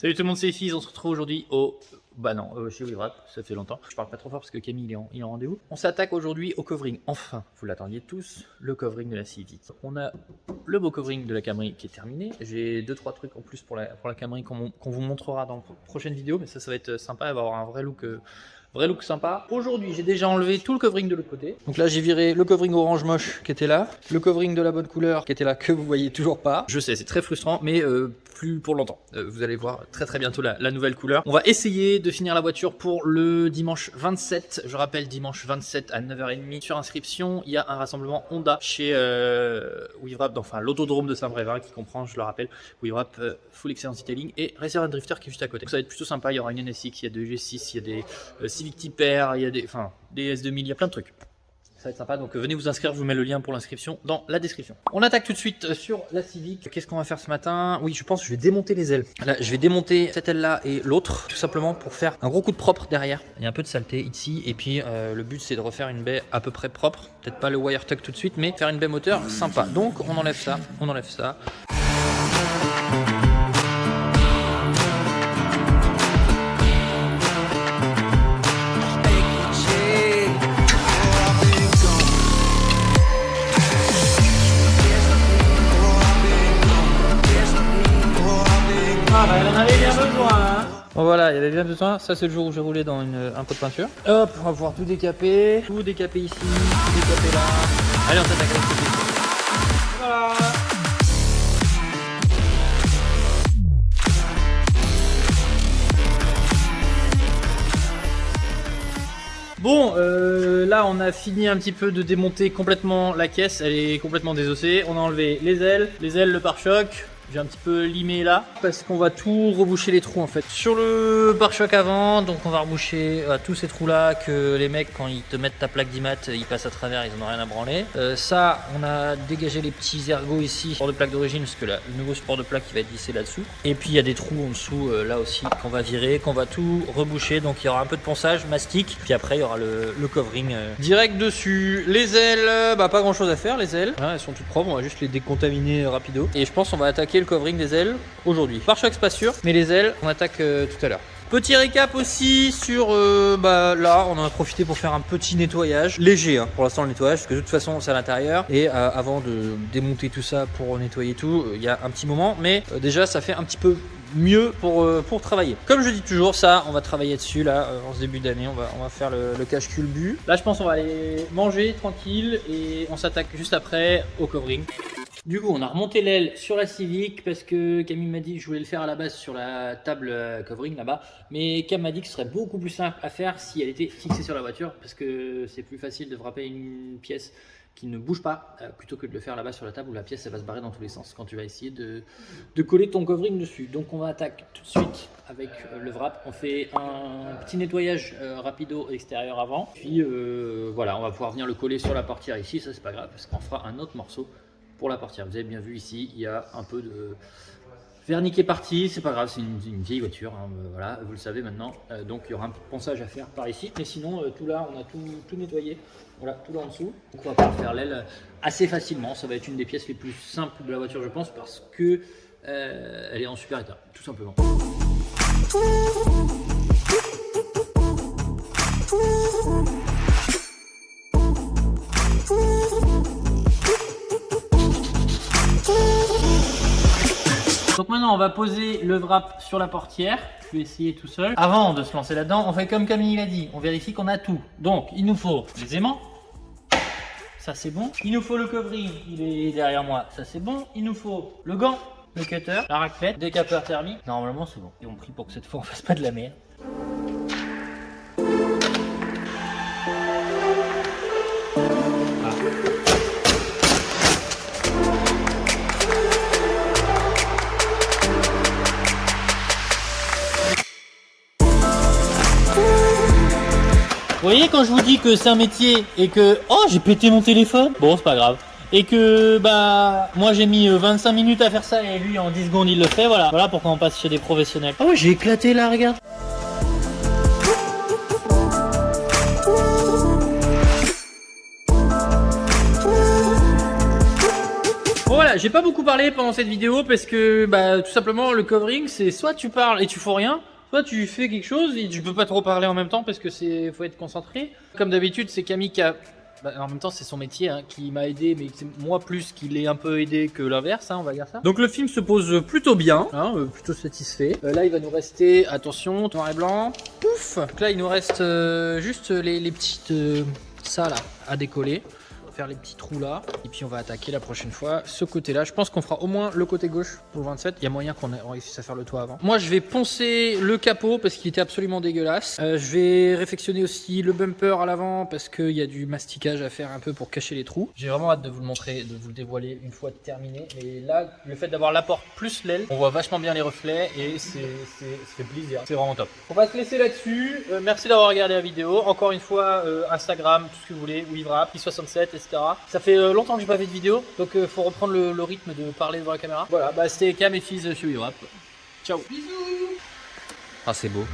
Salut tout le monde, c'est Fizz, on se retrouve aujourd'hui au... chez WeWrap, ça fait longtemps. Je parle pas trop fort parce que Camille il est en rendez-vous. On s'attaque aujourd'hui au covering, enfin, vous l'attendiez tous, le covering de la Civic. On a le beau covering de la Camry qui est terminé. J'ai 2-3 trucs en plus pour la Camry qu'on vous montrera dans la prochaine vidéo, mais ça va être sympa, elle va avoir un vrai look sympa. Aujourd'hui, j'ai déjà enlevé tout le covering de l'autre côté. Donc là, j'ai viré le covering orange moche qui était là, le covering de la bonne couleur qui était là, que vous voyez toujours pas. Je sais, c'est très frustrant, mais plus pour longtemps. Vous allez voir très bientôt la nouvelle couleur. On va essayer de finir la voiture pour le dimanche 27. Je rappelle, dimanche 27 à 9h30. Sur inscription, il y a un rassemblement Honda chez WeWrap, enfin l'autodrome de Saint-Brévin qui comprend, je le rappelle, WeWrap Full Excellence Detailing et Racer & Drifter qui est juste à côté. Donc ça va être plutôt sympa. Il y aura une NSX, il y a des G6, il y a des Civic Type R, il y a des S2000, il y a plein de trucs. Ça va être sympa, donc venez vous inscrire, je vous mets le lien pour l'inscription dans la description. On attaque tout de suite sur la Civic. Qu'est-ce qu'on va faire ce matin? Oui, je pense que je vais démonter les ailes. Là, je vais démonter cette aile-là et l'autre, tout simplement pour faire un gros coup de propre derrière. Il y a un peu de saleté ici, et puis le but c'est de refaire une baie à peu près propre. Peut-être pas le wire tuck tout de suite, mais faire une baie moteur sympa. Donc on enlève ça, on enlève ça. Elle en avait bien besoin, hein. Bon voilà, il y avait bien besoin. Ça c'est le jour où j'ai roulé dans un pot de peinture. Hop, on va pouvoir tout décaper ici, tout décaper là. Allez, on s'attaque avec le pied. Voilà. Bon, là on a fini un petit peu de démonter complètement la caisse. Elle est complètement désossée. On a enlevé les ailes, le pare-choc. J'ai un petit peu limé là parce qu'on va tout reboucher les trous en fait. Sur le pare-choc avant, donc on va reboucher tous ces trous là que les mecs quand ils te mettent ta plaque d'IMAT, ils passent à travers, ils en ont rien à branler. Ça, on a dégagé les petits ergots ici, support de plaque d'origine parce que là, le nouveau support de plaque il va être vissé là-dessous. Et puis il y a des trous en dessous là aussi qu'on va virer, qu'on va tout reboucher. Donc il y aura un peu de ponçage, mastic, puis après il y aura le covering direct dessus. Les ailes, pas grand chose à faire les ailes. Hein, elles sont toutes propres, on va juste les décontaminer rapido. Et je pense qu'on va attaquer le covering des ailes aujourd'hui. Pare-choc c'est pas sûr, mais les ailes on attaque tout à l'heure. Petit récap aussi sur là on en a profité pour faire un petit nettoyage léger pour l'instant le nettoyage parce que de toute façon c'est à l'intérieur et avant de démonter tout ça pour nettoyer tout il y a un petit moment mais déjà ça fait un petit peu mieux pour travailler. Comme je dis toujours, ça on va travailler dessus là en ce début d'année, on va faire le cache culbu. Là je pense on va aller manger tranquille et on s'attaque juste après au covering. Du coup on a remonté l'aile sur la Civic parce que Camille m'a dit que je voulais le faire à la base sur la table covering là-bas, mais Cam m'a dit que ce serait beaucoup plus simple à faire si elle était fixée sur la voiture parce que c'est plus facile de frapper une pièce qui ne bouge pas plutôt que de le faire là-bas sur la table où la pièce elle va se barrer dans tous les sens quand tu vas essayer de coller ton covering dessus. Donc on va attaquer tout de suite avec le wrap. On fait un petit nettoyage rapido extérieur avant, puis voilà on va pouvoir venir le coller sur la portière ici, ça c'est pas grave parce qu'on fera un autre morceau pour la portière. Vous avez bien vu ici il y a un peu de vernis qui est parti, c'est pas grave, c'est une vieille voiture, voilà, vous le savez maintenant. Donc il y aura un peu de ponçage à faire par ici, mais sinon tout là on a tout nettoyé, voilà, tout là en dessous. Donc on va pouvoir faire l'aile assez facilement, ça va être une des pièces les plus simples de la voiture je pense parce que elle est en super état, tout simplement. Donc maintenant on va poser le wrap sur la portière, je vais essayer tout seul. Avant de se lancer là-dedans, on fait comme Camille l'a dit, on vérifie qu'on a tout. Donc il nous faut les aimants, ça c'est bon. Il nous faut le covering, il est derrière moi, ça c'est bon. Il nous faut le gant, le cutter, la raclette, décapeur thermique. Normalement c'est bon. Et on prie pour que cette fois on fasse pas de la merde. Vous voyez quand je vous dis que c'est un métier et que... Oh j'ai pété mon téléphone. Bon c'est pas grave. Et que moi j'ai mis 25 minutes à faire ça et lui en 10 secondes il le fait, voilà. Voilà pourquoi on passe chez des professionnels. Ah ouais j'ai éclaté là, regarde. voilà, j'ai pas beaucoup parlé pendant cette vidéo parce que bah tout simplement le covering c'est soit tu parles et tu fous rien, soit tu fais quelque chose et tu peux pas trop parler en même temps parce que faut être concentré. Comme d'habitude c'est Camille qui a, bah, en même temps c'est son métier hein, qui m'a aidé, mais c'est moi plus qui l'ai un peu aidé que l'inverse, hein, on va dire ça. Donc le film se pose plutôt bien, hein, plutôt satisfait. Là il va nous rester, attention, noir et blanc, pouf. Donc là il nous reste juste les petites ça là à décoller. Faire les petits trous là et puis on va attaquer la prochaine fois ce côté là. Je pense qu'on fera au moins le côté gauche pour 27. Il y a moyen qu'on réussisse à faire le toit avant. Moi je vais poncer le capot parce qu'il était absolument dégueulasse. Je vais réfectionner aussi le bumper à l'avant parce qu'il y a du masticage à faire un peu pour cacher les trous. J'ai vraiment hâte de vous le montrer, de vous le dévoiler une fois terminé. Et là le fait d'avoir la porte plus l'aile, on voit vachement bien les reflets et ça fait plaisir. C'est vraiment top. On va se laisser là-dessus. Merci d'avoir regardé la vidéo. Encore une fois Instagram, tout ce que vous voulez, Wivra, Pi67, etc. Ça fait longtemps que j'ai pas fait de vidéo, donc faut reprendre le rythme de parler devant la caméra. Voilà, bah c'était Cam et Fizz chez Wivra. Ciao. Bisous. Ah c'est beau.